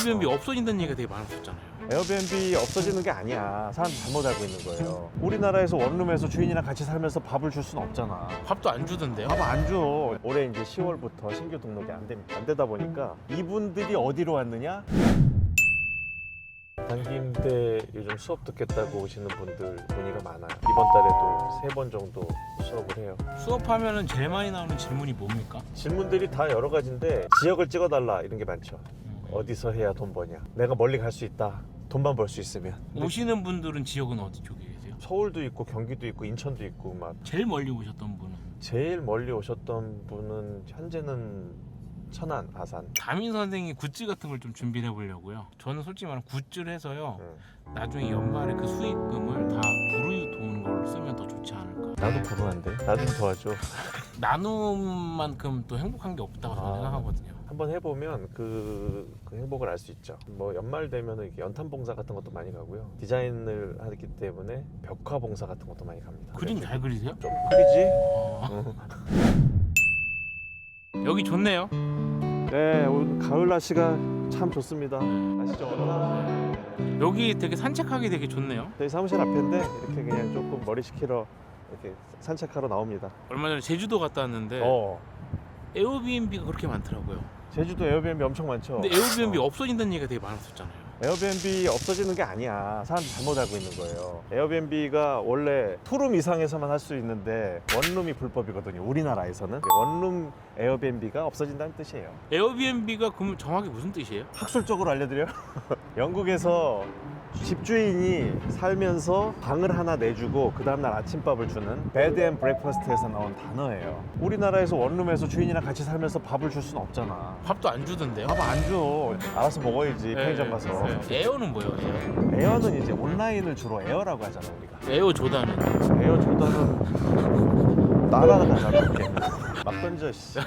에어비앤비 없어진다는 얘기가 되게 많았었잖아요. 에어비앤비 없어지는 게 아니야. 사람들이 잘못 알고 있는 거예요. 우리나라에서 원룸에서 주인이랑 같이 살면서 밥을 줄 수는 없잖아. 밥도 안 주던데요? 밥 안 줘. 올해 이제 10월부터 신규 등록이 안 됩니다. 안 되다 보니까 이분들이 어디로 왔느냐? 단기임대 요즘 수업 듣겠다고 오시는 분들 문의가 많아요. 이번 달에도 3번 정도 수업을 해요. 수업하면은 제일 많이 나오는 질문이 뭡니까? 질문들이 다 여러 가지인데 지역을 찍어달라 이런 게 많죠. 어디서 해야 돈 버냐? 내가 멀리 갈 수 있다. 돈만 벌 수 있으면. 오시는 분들은 지역은 어디 쪽에 계세요? 서울도 있고 경기도 있고 인천도 있고 막 제일 멀리 오셨던 분은? 제일 멀리 오셨던 분은 현재는 천안, 아산. 담임 선생이 굿즈 같은 걸 좀 준비를 해보려고요. 저는 솔직히 말하면 굿즈를 해서요. 나중에 연말에 그 수익금을 다 불우유통 걸로 쓰면 더 좋지 않을까. 나도 불우한데. 나 좀 도와줘. 나눔만큼 또 행복한 게 없다고 저는 생각하거든요. 한번 해보면 그 행복을 알 수 있죠. 뭐 연말 되면은 연탄 봉사 같은 것도 많이 가고요. 디자인을 하기 때문에 벽화 봉사 같은 것도 많이 갑니다. 그림 잘 그리세요? 좀 그리지? 여기 좋네요. 네, 오늘 가을 날씨가 참 좋습니다. 날씨 좋다. 여기 되게 산책하기 되게 좋네요. 저희 사무실 앞인데 이렇게 그냥 조금 머리 식히러 이렇게 산책하러 나옵니다. 얼마 전에 제주도 갔다 왔는데 에어비앤비가 그렇게 많더라고요. 제주도 에어비앤비 엄청 많죠. 근데 에어비앤비 없어진다는 얘기가 되게 많았었잖아요. 에어비앤비 없어지는 게 아니야. 사람들이 잘못 알고 있는 거예요. 에어비앤비가 원래 투룸 이상에서만 할 수 있는데 원룸이 불법이거든요. 우리나라에서는 원룸 에어비앤비가 없어진다는 뜻이에요. 에어비앤비가 그럼 정확히 무슨 뜻이에요? 학술적으로 알려드려요. 영국에서 집주인이 살면서 방을 하나 내주고 그 다음날 아침밥을 주는 베드 앤 브렉퍼스트에서 나온 단어예요. 우리나라에서 원룸에서 주인이랑 같이 살면서 밥을 줄 수는 없잖아. 밥도 안 주던데요? 밥 안 줘. 알아서 먹어야지. 편의점 가서. 에어는 뭐예요? 에어? 에어는 이제 온라인을 주로 에어라고 하잖아 우리가. 에어 조단은? 에어 조단은 날아가잖아. 이렇게. 막 던져. 씨.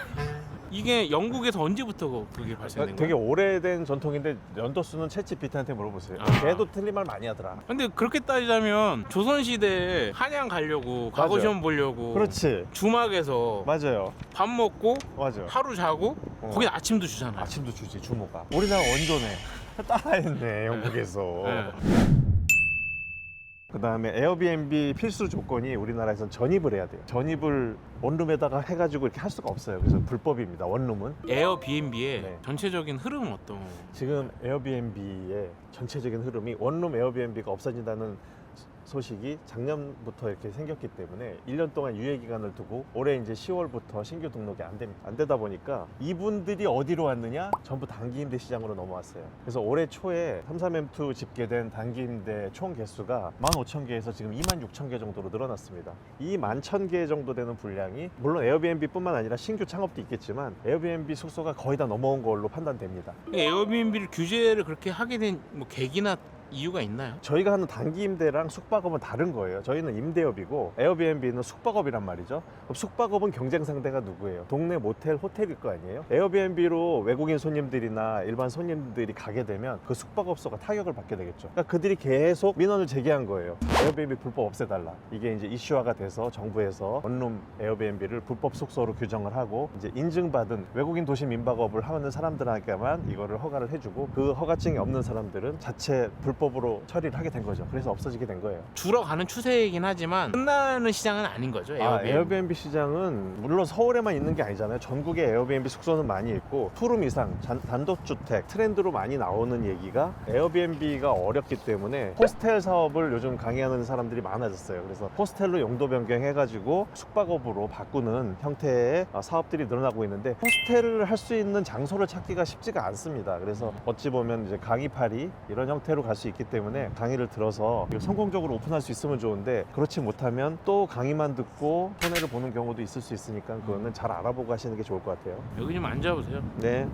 이게 영국에서 언제부터 그게 발생된 되게 거예요? 오래된 전통인데 연도수는 챗GPT한테 물어보세요. 걔도 틀린 말 많이 하더라. 근데 그렇게 따지자면 조선시대에 한양 가려고 과거 맞아요. 시험 보려고 그렇지. 주막에서 맞아요. 밥 먹고 맞아요. 하루 자고 거기 아침도 주잖아요. 아침도 주지 주모가. 우리나라 원조네. 따라했네 영국에서. 네. 그 다음에 에어비앤비 필수 조건이 우리나라에서는 전입을 해야 돼요. 전입을 원룸에다가 해가지고 이렇게 할 수가 없어요. 그래서 불법입니다. 원룸은. 에어비앤비의 네. 전체적인 흐름은 어떤? 지금 에어비앤비의 전체적인 흐름이 원룸 에어비앤비가 없어진다는 소식이 작년부터 이렇게 생겼기 때문에 1년 동안 유예 기간을 두고 올해 이제 10월부터 신규 등록이 안 됩니다. 안 되다 보니까 이분들이 어디로 왔느냐? 전부 단기임대 시장으로 넘어왔어요. 그래서 올해 초에 33M2 집계된 단기임대 총 개수가 15,000개에서 지금 26,000개 정도로 늘어났습니다. 이 11,000개 정도 되는 분량이 물론 에어비앤비뿐만 아니라 신규 창업도 있겠지만 에어비앤비 숙소가 거의 다 넘어온 걸로 판단됩니다. 에어비앤비를 규제를 그렇게 하게 된 뭐 계기나 이유가 있나요? 저희가 하는 단기 임대랑 숙박업은 다른 거예요. 저희는 임대업이고 에어비앤비는 숙박업이란 말이죠. 그럼 숙박업은 경쟁 상대가 누구예요? 동네 모텔, 호텔일 거 아니에요? 에어비앤비로 외국인 손님들이나 일반 손님들이 가게 되면 그 숙박업소가 타격을 받게 되겠죠. 그러니까 그들이 계속 민원을 제기한 거예요. 에어비앤비 불법 없애달라. 이게 이제 이슈화가 돼서 정부에서 원룸 에어비앤비를 불법 숙소로 규정을 하고 이제 인증받은 외국인 도시 민박업을 하는 사람들에게만 이거를 허가를 해주고 그 허가증이 없는 사람들은 자체 불법으로 처리를 하게 된 거죠. 그래서 없어지게 된 거예요. 줄어가는 추세이긴 하지만 끝나는 시장은 아닌 거죠. 에어비앤비 시장은 물론 서울에만 있는 게 아니잖아요. 전국에 에어비앤비 숙소는 많이 있고 투룸 이상 단독주택 트렌드로 많이 나오는 얘기가 에어비앤비가 어렵기 때문에 호스텔 사업을 요즘 강의하는 사람들이 많아졌어요. 그래서 호스텔로 용도 변경해가지고 숙박업으로 바꾸는 형태의 사업들이 늘어나고 있는데 호스텔을 할 수 있는 장소를 찾기가 쉽지가 않습니다. 그래서 어찌 보면 이제 강의파리 이런 형태로 갈 수 있기 때문에 강의를 들어서 성공적으로 오픈할 수 있으면 좋은데 그렇지 못하면 또 강의만 듣고 손해를 보는 경우도 있을 수 있으니까 그거는 잘 알아보고 하시는 게 좋을 것 같아요. 여기 좀 앉아보세요. 네.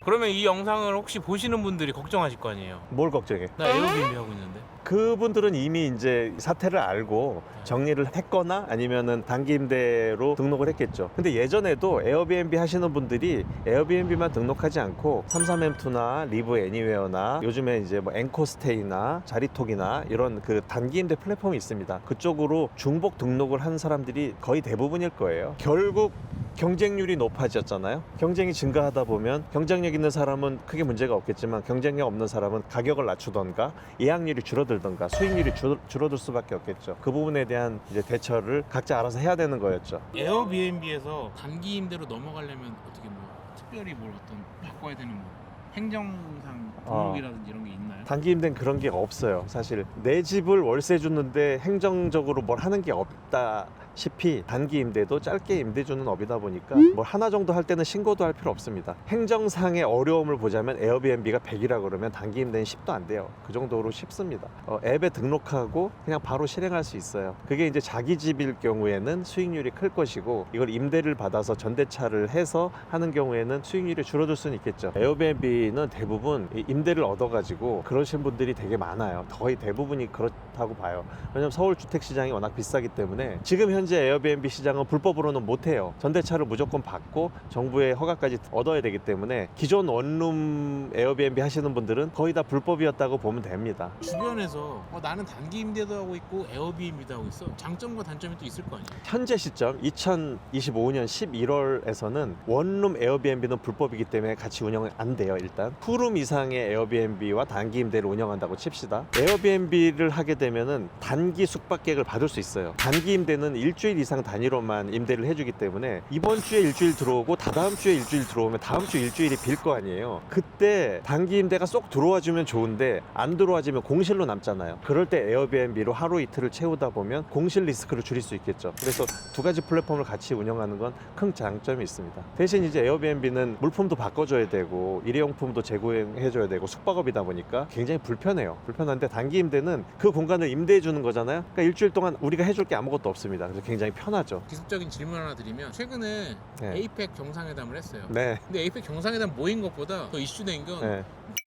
그러면 이 영상을 혹시 보시는 분들이 걱정하실 거 아니에요? 뭘 걱정해? 나 에어비앤비 하고 있는데. 그분들은 이미 이제 사태를 알고 정리를 했거나 아니면은 단기 임대로 등록을 했겠죠. 근데 예전에도 에어비앤비 하시는 분들이 에어비앤비만 등록하지 않고 33M2나 리브 애니웨어나 요즘에 이제 뭐 앵코스테이나 자리톡이나 이런 그 단기 임대 플랫폼이 있습니다. 그쪽으로 중복 등록을 한 사람들이 거의 대부분일 거예요. 결국 경쟁률이 높아졌잖아요. 경쟁이 증가하다 보면 경쟁력 있는 사람은 크게 문제가 없겠지만 경쟁력 없는 사람은 가격을 낮추던가 예약률이 줄어들던가 수익률이 줄어들 수밖에 없겠죠. 그 부분에 대한 이제 대처를 각자 알아서 해야 되는 거였죠. 에어비앤비에서 단기 임대로 넘어가려면 어떻게 뭐 특별히 뭘 어떤 바꿔야 되는 뭐 행정상 등록이라든지 이런 게 있나요? 단기 임대는 그런 게 없어요. 사실 내 집을 월세 주는데 행정적으로 뭘 하는 게 없다시피 단기 임대도 짧게 임대 주는 업이다 보니까 뭘 하나 정도 할 때는 신고도 할 필요 없습니다. 행정상의 어려움을 보자면 에어비앤비가 100이라 그러면 단기 임대는 10도 안 돼요. 그 정도로 쉽습니다. 앱에 등록하고 그냥 바로 실행할 수 있어요. 그게 이제 자기 집일 경우에는 수익률이 클 것이고 이걸 임대를 받아서 전대차를 해서 하는 경우에는 수익률이 줄어들 수는 있겠죠. 에어비앤비는 대부분 임대를 얻어가지고 그러신 분들이 되게 많아요. 거의 대부분이 그렇다고 봐요. 왜냐면 서울 주택 시장이 워낙 비싸기 때문에 지금 현재 에어비앤비 시장은 불법으로는 못해요. 전대차를 무조건 받고 정부의 허가까지 얻어야 되기 때문에 기존 원룸 에어비앤비 하시는 분들은 거의 다 불법이었다고 보면 됩니다. 주변에서 나는 단기 임대도 하고 있고 에어비앤비도 하고 있어. 장점과 단점이 또 있을 거 아니에요? 현재 시점 2025년 11월에서는 원룸 에어비앤비는 불법이기 때문에 같이 운영은 안 돼요. 일단 투룸 이상의 에어비앤비와 단기 임대를 운영한다고 칩시다. 에어비앤비를 하게 되면은 단기 숙박객을 받을 수 있어요. 단기 임대는 일주일 이상 단위로만 임대를 해주기 때문에 이번 주에 일주일 들어오고 다다음 주에 일주일 들어오면 다음 주 일주일이 빌 거 아니에요. 그때 단기 임대가 쏙 들어와 주면 좋은데 안 들어와 주면 공실로 남잖아요. 그럴 때 에어비앤비로 하루 이틀을 채우다 보면 공실 리스크를 줄일 수 있겠죠. 그래서 두 가지 플랫폼을 같이 운영하는 건 큰 장점이 있습니다. 대신 이제 에어비앤비는 물품도 바꿔줘야 되고 일회용품도 제공해줘야 되고 숙박업이다 보니까 굉장히 불편한데 단기 임대는 그 공간을 임대해 주는 거잖아요. 그러니까 일주일 동안 우리가 해줄 게 아무것도 없습니다. 그래서 굉장히 편하죠. 기술적인 질문 하나 드리면 최근에 네. 에이펙 정상회담을 했어요. 네. 근데 에이펙 정상회담 모인 것보다 더 이슈된 건 네.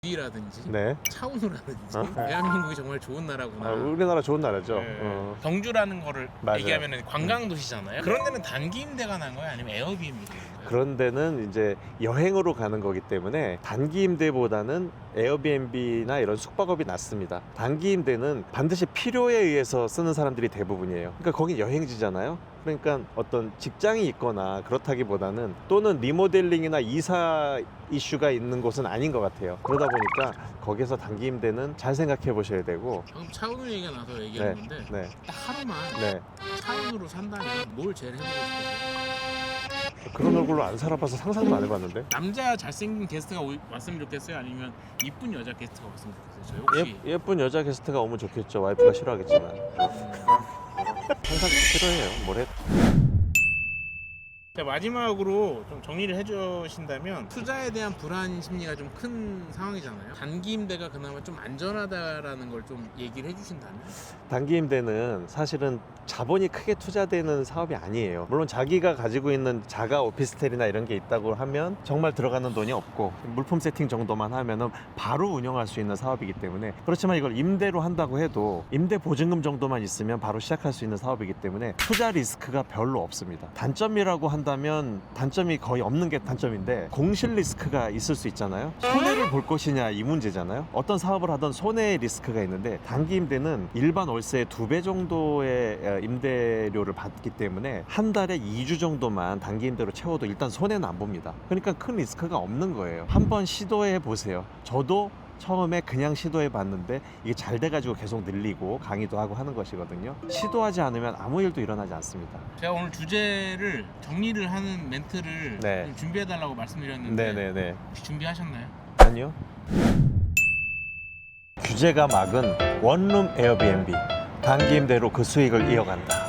D라든지 네. 차은우라든지 어? 대한민국이 정말 좋은 나라구나. 우리나라 좋은 나라죠. 네. 경주라는 거를 맞아요. 얘기하면 관광 도시잖아요. 그런 데는 단기 임대가 난 거예요, 아니면 에어비앤비가 난 거예요? 그런 데는 이제 여행으로 가는 거기 때문에 단기 임대보다는 에어비앤비나 이런 숙박업이 낫습니다. 단기 임대는 반드시 필요에 의해서 쓰는 사람들이 대부분이에요. 그러니까 거긴 여행지잖아요. 그러니까 어떤 직장이 있거나 그렇다기보다는 또는 리모델링이나 이사 이슈가 있는 곳은 아닌 것 같아요. 그러다 보니까 거기서 단기 임대는 잘 생각해 보셔야 되고. 방금 차은우 얘기가 나서 얘기하는 건데 네. 딱 하루만 네. 차은우로 산다면 뭘 제일 해보고 싶어요? 그런 얼굴로 안 살아봐서 상상도 안 해봤는데. 남자 잘생긴 게스트가 왔으면 좋겠어요? 아니면 이쁜 여자 게스트가 왔으면 좋겠어요? 저 혹시 예쁜 여자 게스트가 오면 좋겠죠. 와이프가 싫어하겠지만. 항상 싫어해요. 뭘 해. 자, 마지막으로 좀 정리를 해주신다면 투자에 대한 불안 심리가 좀 큰 상황이잖아요. 단기 임대가 그나마 좀 안전하다라는 걸 좀 얘기를 해주신다면? 단기 임대는 사실은 자본이 크게 투자되는 사업이 아니에요. 물론 자기가 가지고 있는 자가 오피스텔이나 이런 게 있다고 하면 정말 들어가는 돈이 없고 물품 세팅 정도만 하면은 바로 운영할 수 있는 사업이기 때문에, 그렇지만 이걸 임대로 한다고 해도 임대 보증금 정도만 있으면 바로 시작할 수 있는 사업이기 때문에 투자 리스크가 별로 없습니다. 단점이라고 한다면 단점이 거의 없는 게 단점인데 공실 리스크가 있을 수 있잖아요. 손해를 볼 것이냐 이 문제잖아요. 어떤 사업을 하던 손해 리스크가 있는데 단기 임대는 일반 월세의 2배 정도의 임대료를 받기 때문에 한 달에 2주 정도만 단기 임대로 채워도 일단 손해는 안 봅니다. 그러니까 큰 리스크가 없는 거예요. 한번 시도해 보세요. 저도 처음에 그냥 시도해 봤는데 이게 잘 돼가지고 계속 늘리고 강의도 하고 하는 것이거든요. 시도하지 않으면 아무 일도 일어나지 않습니다. 제가 오늘 주제를 정리를 하는 멘트를 네. 좀 준비해달라고 말씀드렸는데 네네네. 혹시 준비하셨나요? 아니요. 규제가 막은 원룸 에어비앤비, 단기 임대로 그 수익을 이어간다.